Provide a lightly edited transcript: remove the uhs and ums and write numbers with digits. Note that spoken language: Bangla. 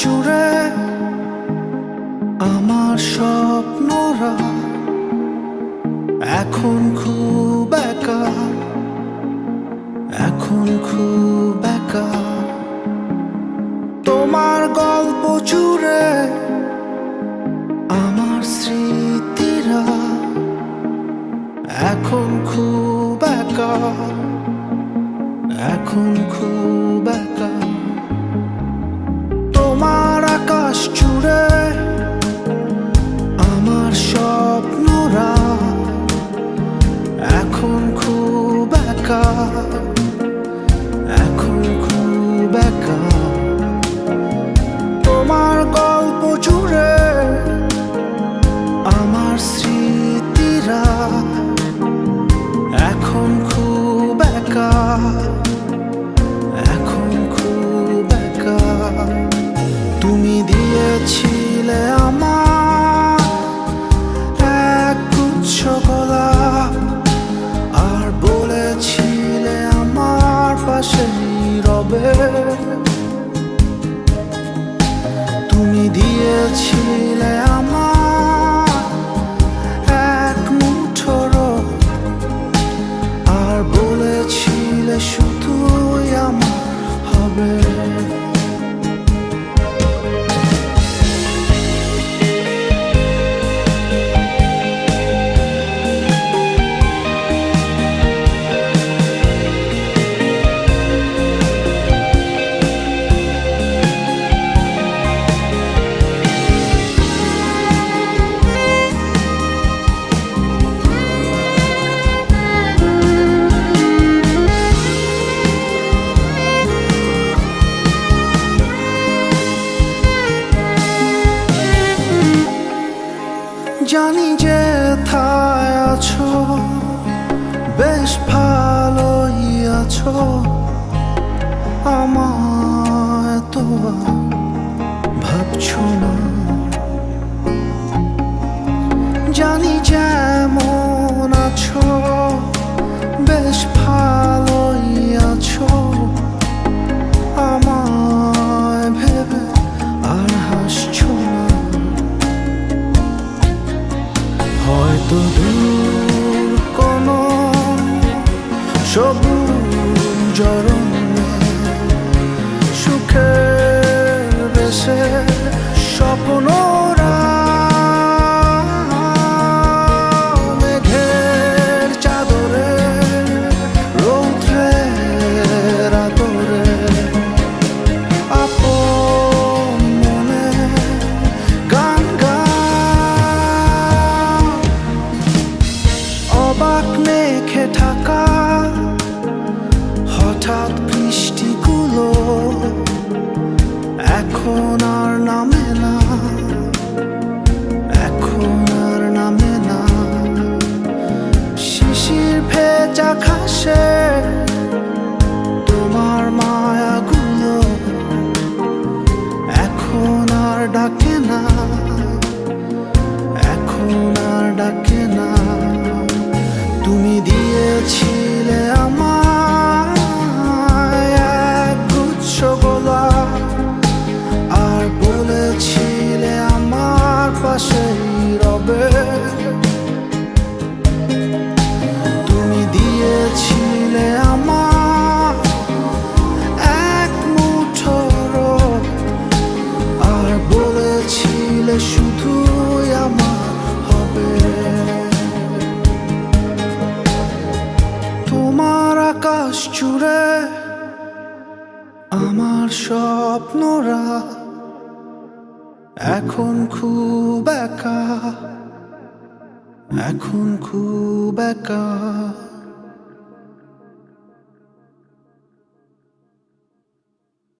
জুড়ে আমার স্বপ্নরা এখন খুব একা, এখন খুব একা। তোমার গল্প জুড়ে আমার স্মৃতিরা এখন খুব একা, এখন খুব একা। তোমার আকাশ জুড়ে আমার স্বপ্নরা এখন খুব একা, এখন খুব একা। তোমার গল্প জুড়ে আমার স্মৃতিরা এখন খুব একা, এখন খুব একা। তুমি দিয়েছিলে আমার এক গুচ্ছ গোলাপ, আর বলেছিলে আমার পাশেই রবে। তুমি দিয়েছিলে আমার এক মুঠো রোদ, আর বলেছিলে শুধুই আমার হবে। জানি যে থায় আছো, বেশ ভালোই আছো, আমায় তো ভাবছো না। জানি যেমন আছো, বেশ ভালোই আছো, আমায় ভেবে আর হাসছো না। হয়তো দূর কোনো সবুজ অরণ্যে সুখের বেশে স্বপ্নরা মেঘের চাদরে রৌদ্রের আদরে আপন মনে গান গায়। অবাক মেঘে ঢাকা হঠাৎ বৃষ্টিগুলো এখন আর নামে না, এখন আর নামে না। শিশির ভেজা ঘাসে তোমার মায়াগুলো এখন আর ডাকে না, এখন আর ডাকে না। তুমি দিয়েছিলে আমার এক গুচ্ছ গোলাপ, আর বলেছিলে আমার পাশেই রবে। তুমি দিয়েছিলে আমার এক মুঠো রোদ, আর বলেছিলে শুধুই আমার হবে। তোমার আকাশ জুড়ে আমার স্বপ্নরা এখন খুব একা, এখন খুব একা।